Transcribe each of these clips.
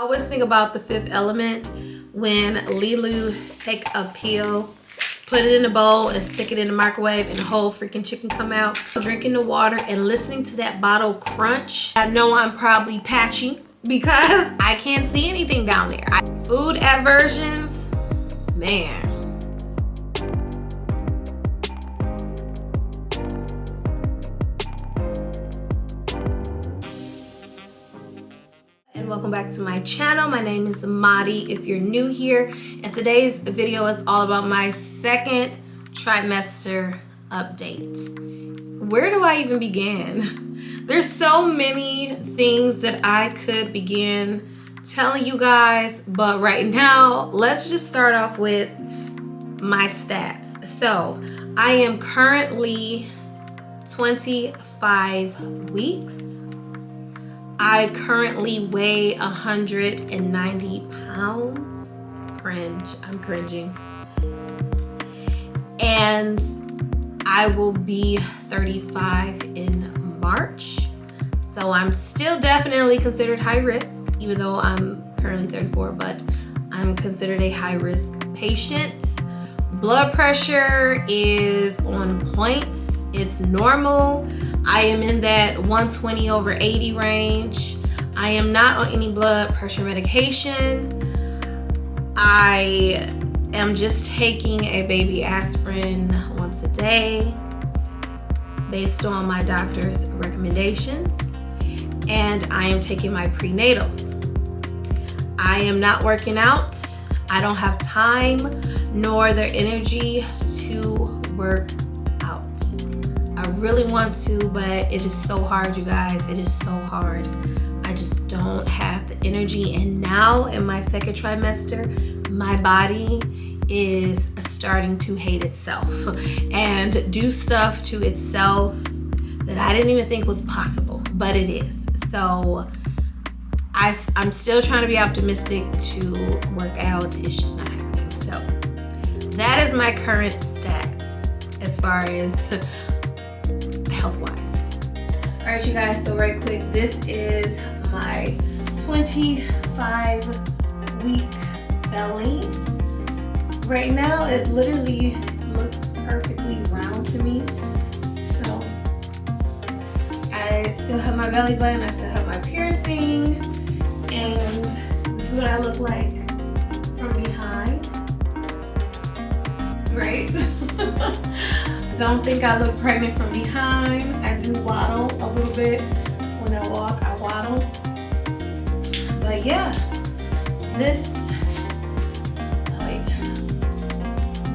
always think about The Fifth Element when Lilu take a pill, put it in a bowl and stick it in the microwave and the whole freaking chicken come out. Drinking the water and listening to that bottle crunch. I know I'm probably patchy because I can't see anything down there. Food aversions, man. And welcome back to my channel. My name is Mahdi if you're new here, and today's video is all about my second trimester update. Where do I even begin? There's so many things that I could begin telling you guys, but right now let's just start off with my stats. So I am currently 25 weeks. I currently weigh 190 pounds. Cringe, I'm cringing. And I will be 35 in March. So I'm still definitely considered high risk, even though I'm currently 34, but I'm considered a high risk patient. Blood pressure is on point. It's normal. I am in that 120/80 range. I am not on any blood pressure medication. I am just taking a baby aspirin once a day based on my doctor's recommendations. And I am taking my prenatals. I am not working out. I don't have time nor the energy to work out. I really want to, but it is so hard, you guys. It is so hard. I just don't have the energy. And now in my second trimester, my body is starting to hate itself and do stuff to itself that I didn't even think was possible, but it is. So I'm still trying to be optimistic to work out. It's just not happening. So that is my current stats as far as health-wise. All right, you guys, so right quick, this is my 25-week belly. Right now, it literally looks perfectly round to me. So I still have my belly button, I still have my piercing, and this is what I look like from behind, right? Don't think I look pregnant from behind. I do waddle a little bit. When I walk, I waddle. But yeah, this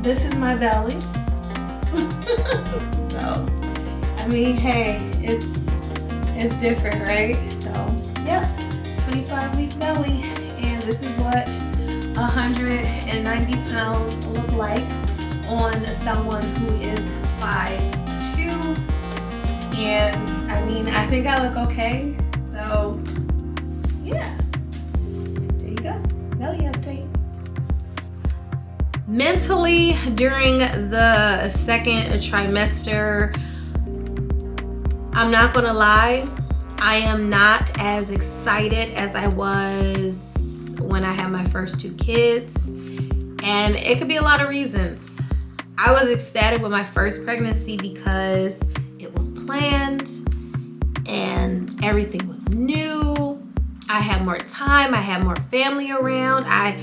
is my belly. So, I mean, hey, it's different, right? So, yeah, 25-week belly. And this is what 190 pounds look like on someone who is 5'2", and I mean, I think I look okay. So yeah, there you go, belly update. Mentally, during the second trimester, I'm not gonna lie, I am not as excited as I was when I had my first two kids, and it could be a lot of reasons. I was ecstatic with my first pregnancy because it was planned and everything was new. I had more time, I had more family around. I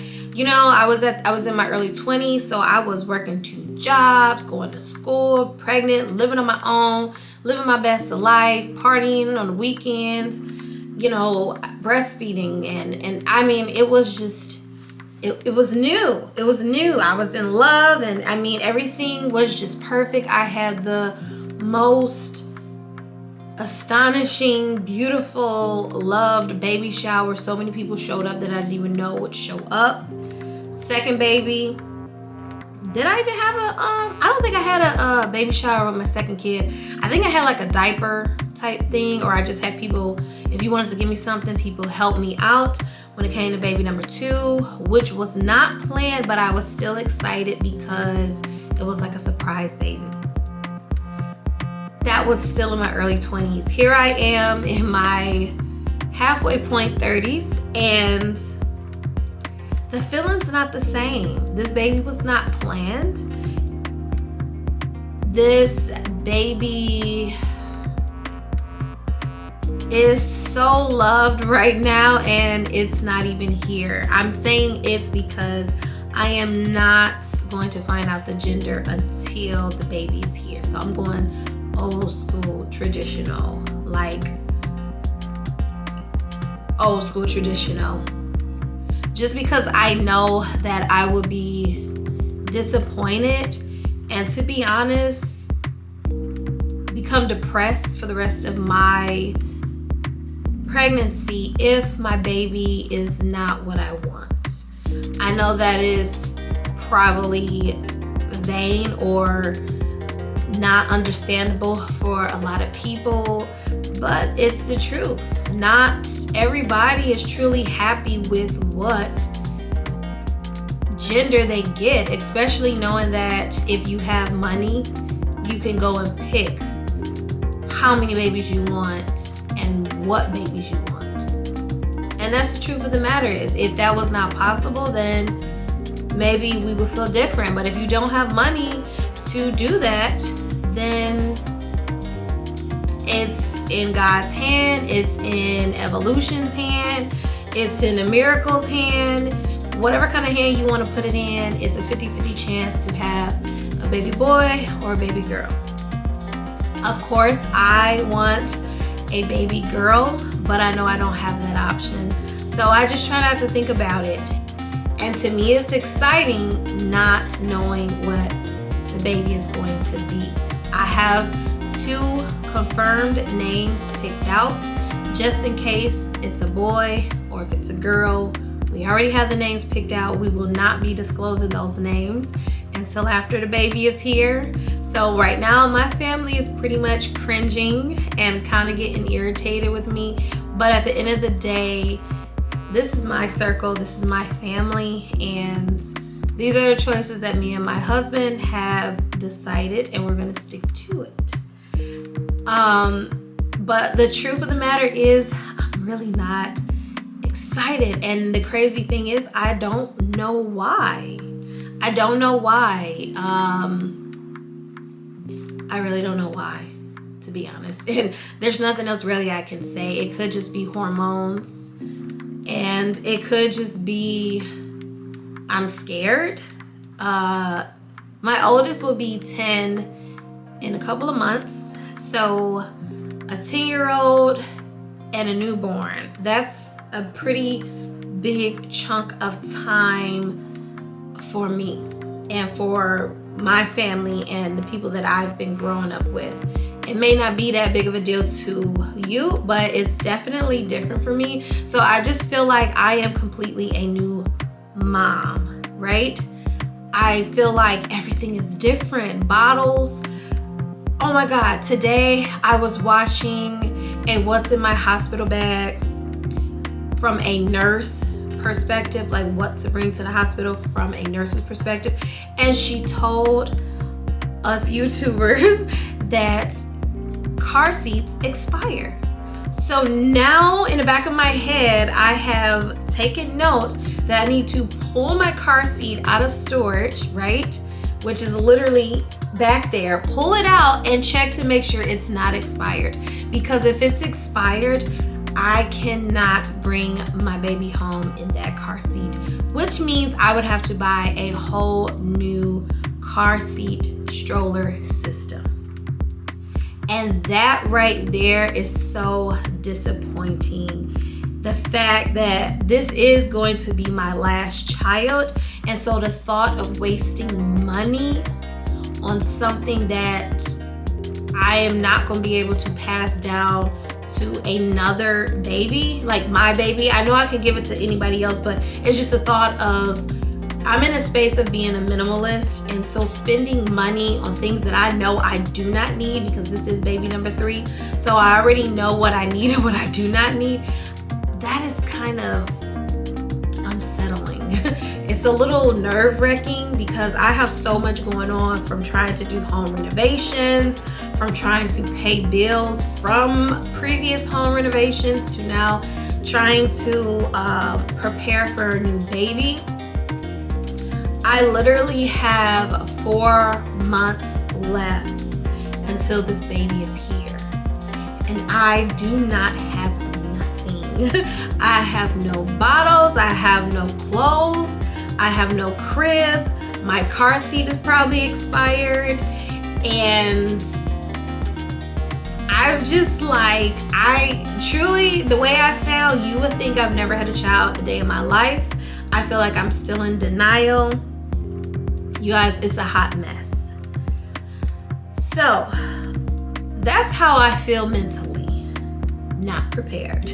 was in my early 20s, so I was working 2 jobs, going to school, pregnant, living on my own, living my best life, partying on the weekends, breastfeeding, and I mean, it was just It was new. It was new. I was in love, and I mean, everything was just perfect. I had the most astonishing, beautiful, loved baby shower. So many people showed up that I didn't even know would show up. Second baby. Did I even have I don't think I had a baby shower with my second kid. I think I had like a diaper type thing, or I just had people, if you wanted to give me something, people helped me out when it came to baby number 2, which was not planned, but I was still excited because it was like a surprise baby. That was still in my early 20s. Here I am in my halfway point 30s, and the feeling's not the same. This baby was not planned. This baby is so loved right now, and it's not even here. I'm saying it's because I am not going to find out the gender until the baby's here. So I'm going old school traditional, like old school traditional. Just because I know that I would be disappointed and, to be honest, become depressed for the rest of my pregnancy if my baby is not what I want. I know that is probably vain or not understandable for a lot of people, but it's the truth. Not everybody is truly happy with what gender they get, especially knowing that if you have money, you can go and pick how many babies you want and what babies you want. And that's the truth of the matter. Is if that was not possible, then maybe we would feel different. But if you don't have money to do that, then it's in God's hand, it's in evolution's hand, it's in the miracle's hand. Whatever kind of hand you want to put it in, it's a 50-50 chance to have a baby boy or a baby girl. Of course, I want a baby girl, but I know I don't have that option. So I just try not to think about it. And to me, it's exciting not knowing what the baby is going to be. I have 2 confirmed names picked out just in case it's a boy or if it's a girl. We already have the names picked out. We will not be disclosing those names until after the baby is here. So right now my family is pretty much cringing and kind of getting irritated with me. But at the end of the day, this is my circle, this is my family, and these are the choices that me and my husband have decided, and we're gonna stick to it. But the truth of the matter is I'm really not excited, and the crazy thing is I don't know why. I don't know why. I really don't know why, to be honest. And there's nothing else really I can say. It could just be hormones, and it could just be I'm scared. My oldest will be 10 in a couple of months. So a 10-year-old and a newborn, that's a pretty big chunk of time for me and for my family and the people that I've been growing up with. It may not be that big of a deal to you, but it's definitely different for me. So I just feel like I am completely a new mom, right? I feel like everything is different. Bottles. Oh my God, today I was watching a What's in My Hospital Bag from a nurse perspective, like what to bring to the hospital from a nurse's perspective. And she told us YouTubers that car seats expire. So now in the back of my head, I have taken note that I need to pull my car seat out of storage, right? Which is literally back there, pull it out and check to make sure it's not expired. Because if it's expired, I cannot bring my baby home in that car seat, which means I would have to buy a whole new car seat stroller system. And that right there is so disappointing. The fact that this is going to be my last child, and so the thought of wasting money on something that I am not going to be able to pass down to another baby, like my baby. I know I can give it to anybody else, but it's just the thought of I'm in a space of being a minimalist, and so spending money on things that I know I do not need, because this is baby number 3, so I already know what I need and what I do not need. That is kind of unsettling. It's a little nerve-wracking because I have so much going on, from trying to do home renovations, from trying to pay bills from previous home renovations, to now trying to prepare for a new baby. I literally have 4 months left until this baby is here. And I do not have nothing. I have no bottles, I have no clothes, I have no crib, my car seat is probably expired, and I'm just like, truly, the way I sound, you would think I've never had a child a day in my life. I feel like I'm still in denial. You guys, it's a hot mess. So, that's how I feel mentally. Not prepared.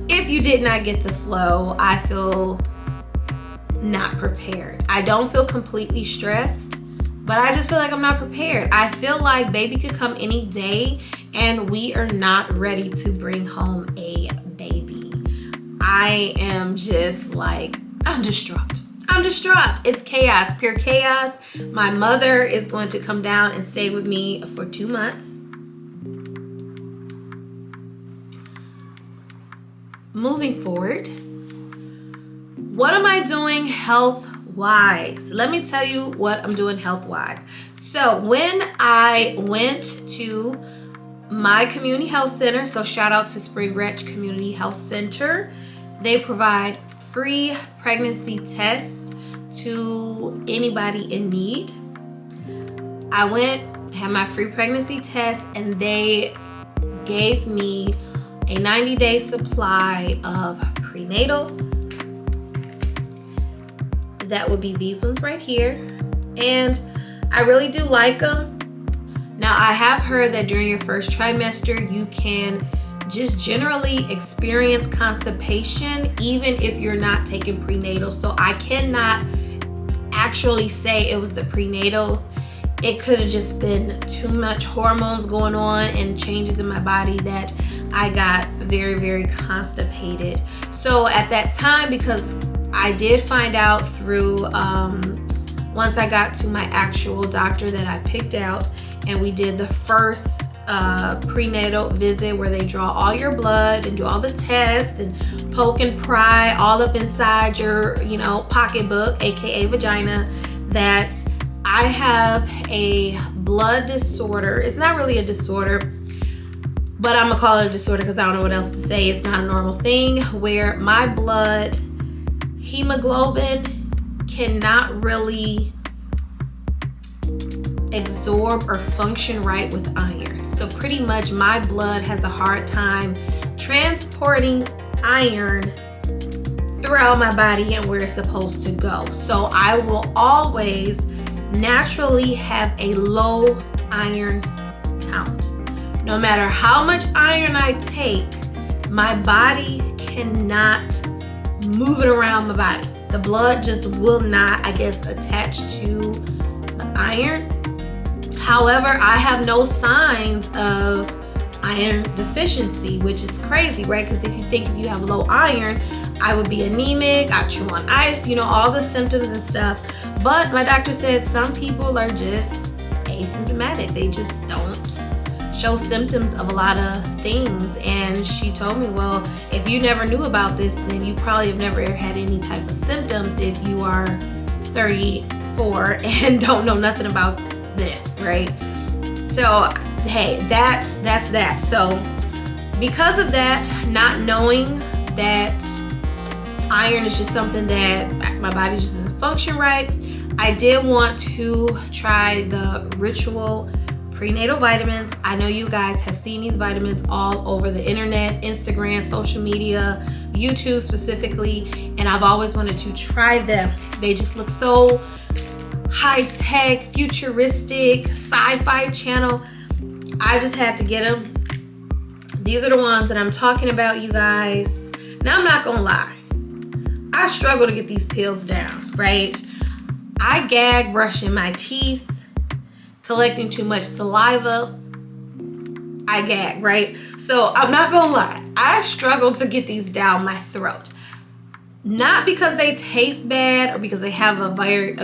If you did not get the flow, I feel not prepared. I don't feel completely stressed, but I just feel like I'm not prepared. I feel like baby could come any day and we are not ready to bring home a baby. I am just like, I'm distraught. I'm distraught. It's chaos, pure chaos. My mother is going to come down and stay with me for 2 months. Moving forward, what am I doing health-wise? Let me tell you what I'm doing health-wise. So when I went to my community health center, so shout out to Spring Branch Community Health Center, they provide free pregnancy tests to anybody in need. I went, had my free pregnancy test, and they gave me a 90-day supply of prenatals. That would be these ones right here. And I really do like them. Now, I have heard that during your first trimester, you can just generally experience constipation even if you're not taking prenatals. So I cannot actually say it was the prenatals. It could have just been too much hormones going on and changes in my body that I got very, very constipated. So at that time, because I did find out through, once I got to my actual doctor that I picked out, and we did the first prenatal visit where they draw all your blood and do all the tests and poke and pry all up inside your, pocketbook, aka vagina, that I have a blood disorder. It's not really a disorder, but I'm gonna call it a disorder because I don't know what else to say. It's not a normal thing where my blood hemoglobin cannot really absorb or function right with iron. So pretty much my blood has a hard time transporting iron throughout my body and where it's supposed to go. So I will always naturally have a low iron count. No matter how much iron I take, my body cannot move it around my body. The blood just will not, attach to the iron. However, I have no signs of iron deficiency, which is crazy, right? Because if you have low iron, I would be anemic, I chew on ice, all the symptoms and stuff. But my doctor says some people are just asymptomatic. They just don't show symptoms of a lot of things. And she told me, well, if you never knew about this, then you probably have never had any type of symptoms if you are 34 and don't know nothing about this, right? So, hey, that's that. So, because of that, not knowing that iron is just something that my body just doesn't function right, I did want to try the Ritual prenatal vitamins. I know you guys have seen these vitamins all over the internet, Instagram, social media, YouTube specifically, and I've always wanted to try them. They just look so high-tech, futuristic, sci-fi channel. I just had to get them. These are the ones that I'm talking about, you guys. Now, I'm not gonna lie, I struggle to get these pills down, right? I gag brushing my teeth, collecting too much saliva. I gag, right? So I'm not gonna lie, I struggle to get these down my throat. Not because they taste bad or because they have a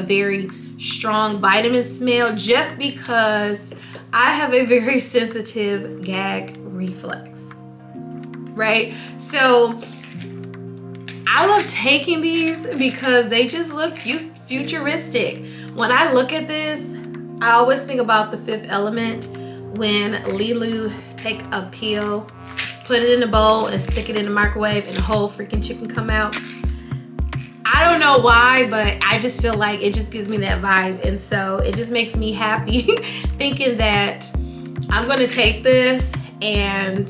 very strong vitamin smell, just because I have a very sensitive gag reflex, right? So I love taking these because they just look futuristic. When I look at this, I always think about The Fifth Element when Lilu take a peel, put it in a bowl and stick it in the microwave and the whole freaking chicken come out. I don't know why, but I just feel like it just gives me that vibe. And so it just makes me happy thinking that I'm gonna take this and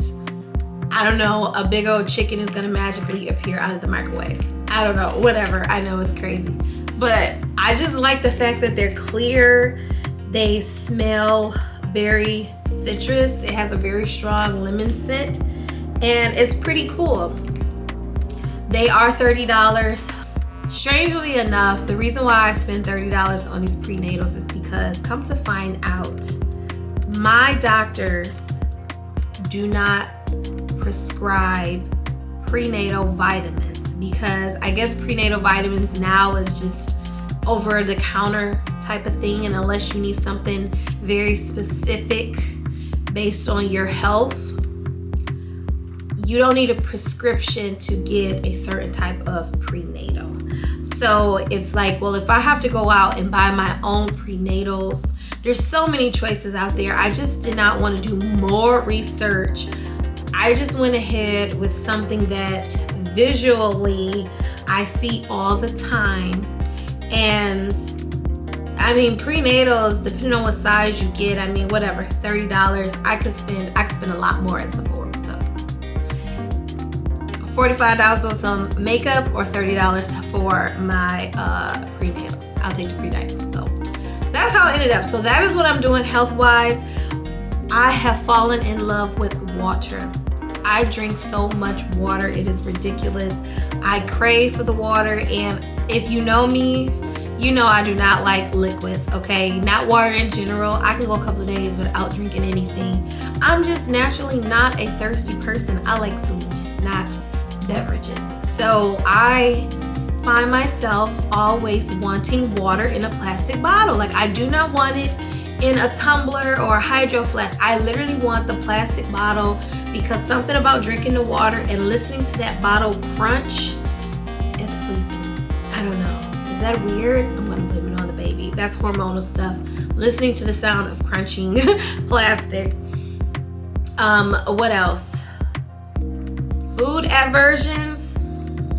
I don't know, a big old chicken is gonna magically appear out of the microwave. I don't know, whatever. I know it's crazy. But I just like the fact that they're clear. They smell very citrus. It has a very strong lemon scent and it's pretty cool. They are $30. Strangely enough, the reason why I spend $30 on these prenatals is because, come to find out, my doctors do not prescribe prenatal vitamins, because I guess prenatal vitamins now is just over the counter type of thing, and unless you need something very specific based on your health, you don't need a prescription to get a certain type of prenatal. So it's like, well, if I have to go out and buy my own prenatals, there's so many choices out there. I just did not want to do more research. I just went ahead with something that visually I see all the time. And I mean, prenatals, depending on what size you get, I mean, whatever, $30, I could spend a lot more at Sephora. $45 on some makeup or $30 for my prenatals. I'll take the prenatals. So that's how it ended up. So that is what I'm doing health-wise. I have fallen in love with water. I drink so much water, it is ridiculous. I crave for the water, and if you know me, you know I do not like liquids, okay? Not water in general. I can go a couple of days without drinking anything. I'm just naturally not a thirsty person. I like food, not beverages. So I find myself always wanting water in a plastic bottle. Like, I do not want it in a tumbler or a hydro flask. I literally want the plastic bottle, because something about drinking the water and listening to that bottle crunch is pleasing. I don't know. Is that weird? I'm gonna blame it on the baby. That's hormonal stuff. Listening to the sound of crunching plastic. What else? Food aversions.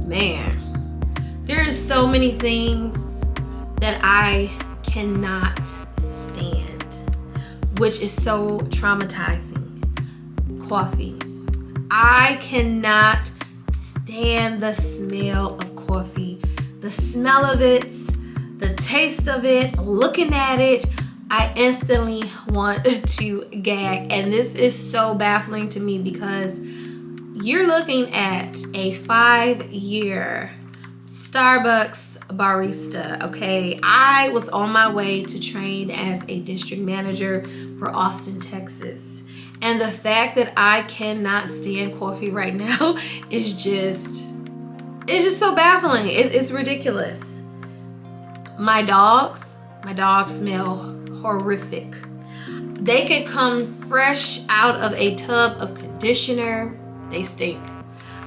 Man, there's so many things that I cannot stand, which is so traumatizing. Coffee. I cannot stand the smell of coffee. The smell of it, the taste of it, looking at it, I instantly want to gag. And this is so baffling to me, because you're looking at a 5-year Starbucks barista, okay? I was on my way to train as a district manager for Austin, Texas. And the fact that I cannot stand coffee right now is just, it's just so baffling. It's ridiculous. My dogs smell horrific. They could come fresh out of a tub of conditioner. They stink.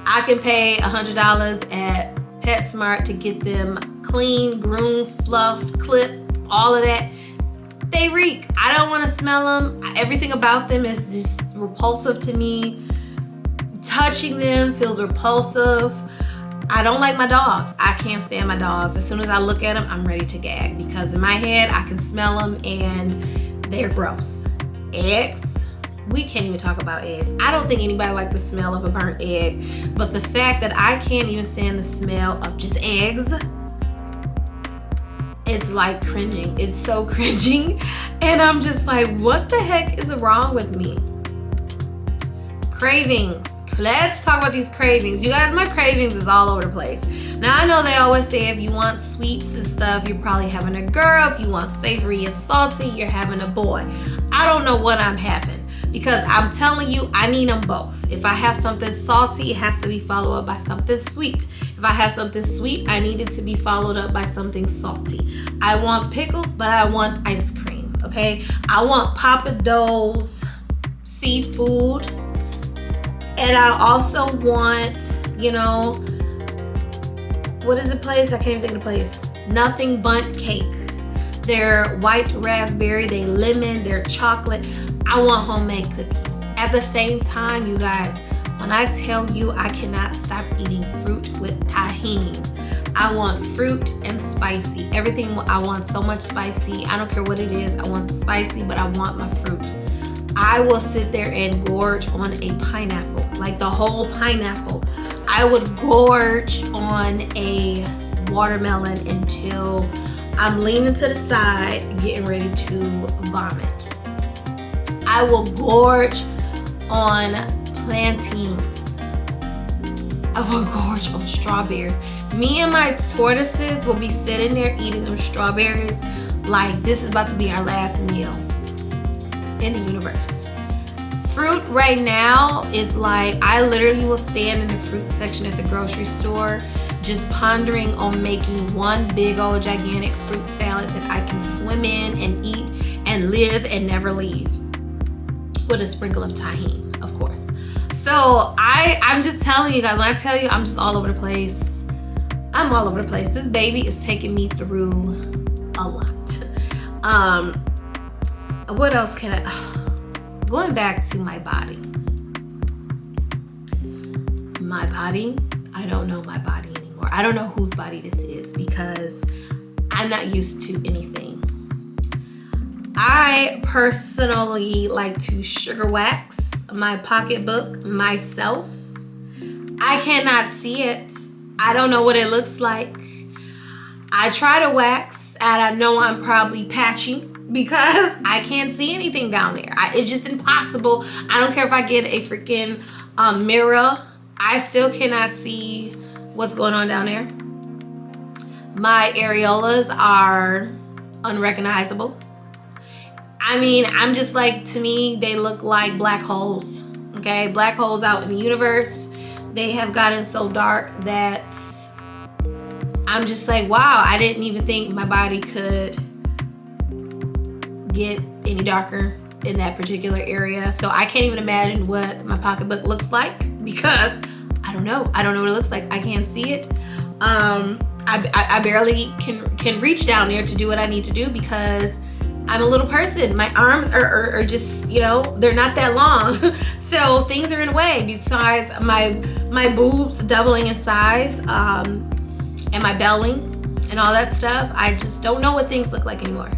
I can pay $100 at PetSmart to get them clean, groomed, fluffed, clipped, all of that. They reek. I don't want to smell them. Everything about them is just repulsive to me. Touching them feels repulsive. I don't like my dogs. I can't stand my dogs. As soon as I look at them, I'm ready to gag, because in my head, I can smell them and they're gross. Eggs. We can't even talk about eggs. I don't think anybody likes the smell of a burnt egg, but the fact that I can't even stand the smell of just eggs, it's like cringing. It's so cringing. And I'm just like, what the heck is wrong with me? Cravings. Let's talk about these cravings. You guys, my cravings is all over the place. Now, I know they always say if you want sweets and stuff, you're probably having a girl. If you want savory and salty, you're having a boy. I don't know what I'm having, because I'm telling you, I need them both. If I have something salty, it has to be followed up by something sweet. If I have something sweet, I need it to be followed up by something salty. I want pickles, but I want ice cream, okay? I want Papados, seafood, and I also want, you know, what is the place? I can't even think of the place. Nothing Bundt Cake. They're white raspberry, they lemon, they're chocolate. I want homemade cookies. At the same time, you guys, when I tell you I cannot stop eating fruit with tahini. I want fruit and spicy. Everything, I want so much spicy. I don't care what it is. I want spicy, but I want my fruit. I will sit there and gorge on a pineapple, like the whole pineapple. I would gorge on a watermelon until I'm leaning to the side, getting ready to vomit. I will gorge on plantains. I will gorge on strawberries. Me and my tortoises will be sitting there eating them strawberries like this is about to be our last meal in the universe. Fruit right now is like, I literally will stand in the fruit section at the grocery store just pondering on making one big old gigantic fruit salad that I can swim in and eat and live and never leave. With a sprinkle of tahini, of course. So I'm just telling you guys, when I tell you I'm just all over the place, I'm all over the place. This baby is taking me through a lot. What else can I, going back to my body. My body, I don't know my body anymore. I don't know whose body this is because I'm not used to anything. I personally like to sugar wax my pocketbook myself. I cannot see it. I don't know what it looks like. I try to wax and I know I'm probably patchy because I can't see anything down there. It's just impossible. I don't care if I get a freaking mirror. I still cannot see what's going on down there. My areolas are unrecognizable. I mean, I'm just like, to me, they look like black holes. Okay, black holes out in the universe. They have gotten so dark that I'm just like, wow, I didn't even think my body could get any darker in that particular area. So I can't even imagine what my pocketbook looks like because I don't know. I don't know what it looks like. I can't see it. I barely can reach down there to do what I need to do because I'm a little person. My arms are just, you know, they're not that long. So things are in the way. Besides my boobs doubling in size and my belly and all that stuff, I just don't know what things look like anymore.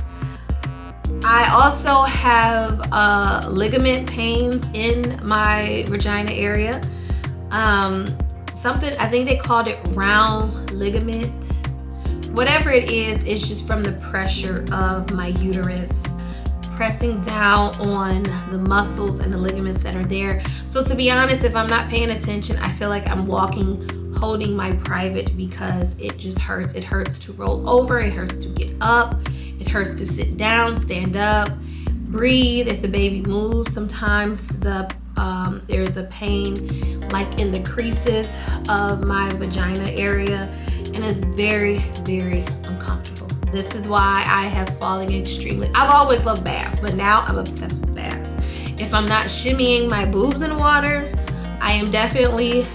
I also have ligament pains in my vagina area. Something, I think they called it round ligament. Whatever it is, it's just from the pressure of my uterus pressing down on the muscles and the ligaments that are there. So to be honest, if I'm not paying attention, I feel like I'm walking, holding my private because it just hurts. It hurts to roll over. It hurts to get up. It hurts to sit down, stand up, breathe. If the baby moves, sometimes there's a pain like in the creases of my vagina area. And it's very, very uncomfortable. This is why I have fallen extremely. I've always loved baths, but now I'm obsessed with baths. If I'm not shimmying my boobs in water, I am definitely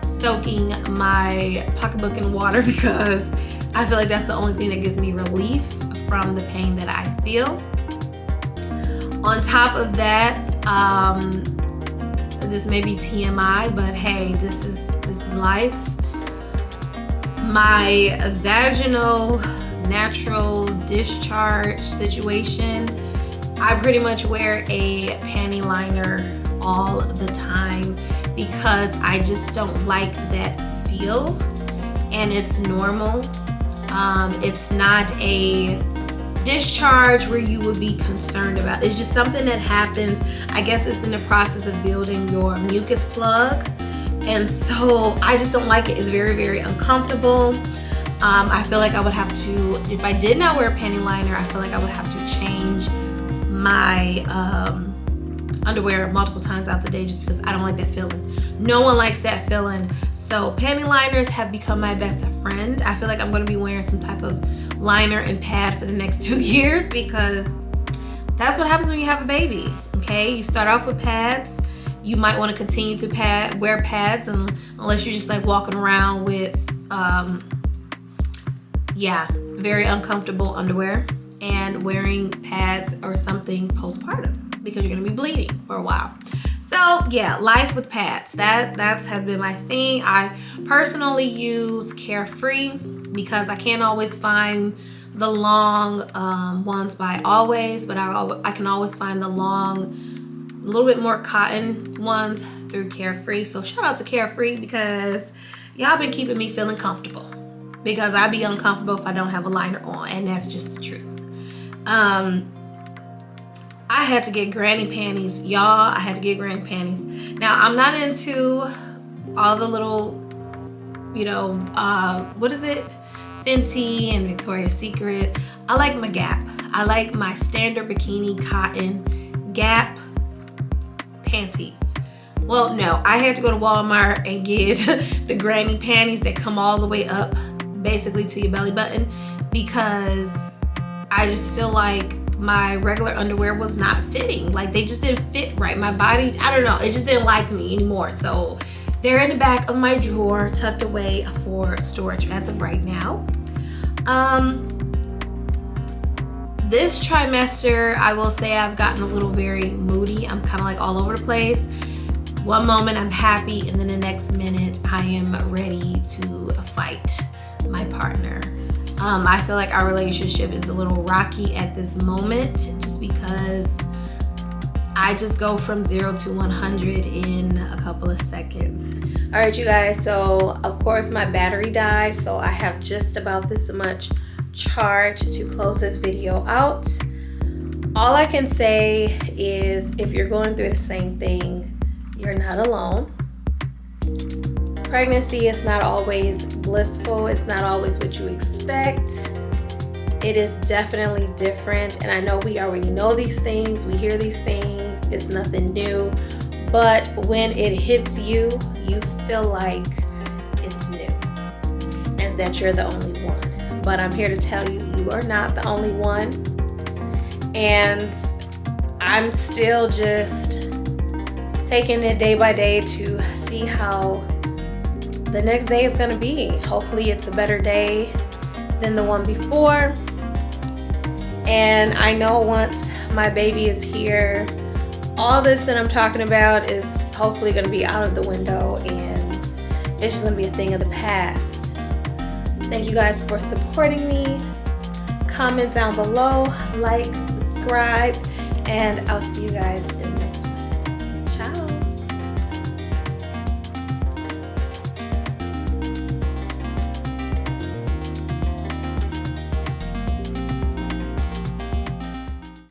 soaking my pocketbook in water because I feel like that's the only thing that gives me relief from the pain that I feel. On top of that, this may be TMI, but hey, this is life. My vaginal natural discharge situation, I pretty much wear a panty liner all the time because I just don't like that feel, and it's normal. It's not a discharge where you would be concerned about. It's just something that happens. I guess it's in the process of building your mucus plug. And so I just don't like it. It's very, very uncomfortable. I feel like I would have to, if I did not wear a panty liner, I feel like I would have to change my underwear multiple times out the day just because I don't like that feeling. No one likes that feeling. So panty liners have become my best friend. I feel like I'm going to be wearing some type of liner and pad for the next 2 years because that's what happens when you have a baby. Okay, you start off with pads. You might want to continue to wear pads unless you're just like walking around with yeah, very uncomfortable underwear and wearing pads or something postpartum because you're gonna be bleeding for a while. So yeah, life with pads, that has been my thing. I personally use Carefree because I can't always find the long ones by Always, but I can always find the long, a little bit more cotton ones through Carefree. So shout out to Carefree because y'all been keeping me feeling comfortable, because I'd be uncomfortable if I don't have a liner on, and that's just the truth. I had to get granny panties, y'all. I had to get granny panties. Now, I'm not into all the little, you know, what is it? Fenty and Victoria's Secret. I like my Gap. I like my standard bikini cotton Gap panties. Well, no, I had to go to Walmart and get the granny panties that come all the way up basically to your belly button, because I just feel like my regular underwear was not fitting. Like, they just didn't fit right. My body, I don't know, it just didn't like me anymore. So they're in the back of my drawer, tucked away for storage as of right now. This trimester, I will say I've gotten a little very moody. I'm kind of like all over the place. One moment I'm happy, and then the next minute I am ready to fight my partner. I feel like our relationship is a little rocky at this moment, just because I just go from 0 to 100 in a couple of seconds. All right, you guys, so of course my battery died, so I have just about this much charge to close this video out. All I can say is, if you're going through the same thing, you're not alone. Pregnancy is not always blissful. It's not always what you expect. It is definitely different. And I know we already know these things. We hear these things. It's nothing new. But when it hits you, you feel like it's new and that you're the only one. But I'm here to tell you, you are not the only one. And I'm still just taking it day by day to see how the next day is gonna be. Hopefully it's a better day than the one before. And I know once my baby is here, all this that I'm talking about is hopefully gonna be out of the window, and it's just gonna be a thing of the past. Thank you guys for supporting me. Comment down below, like, subscribe, and I'll see you guys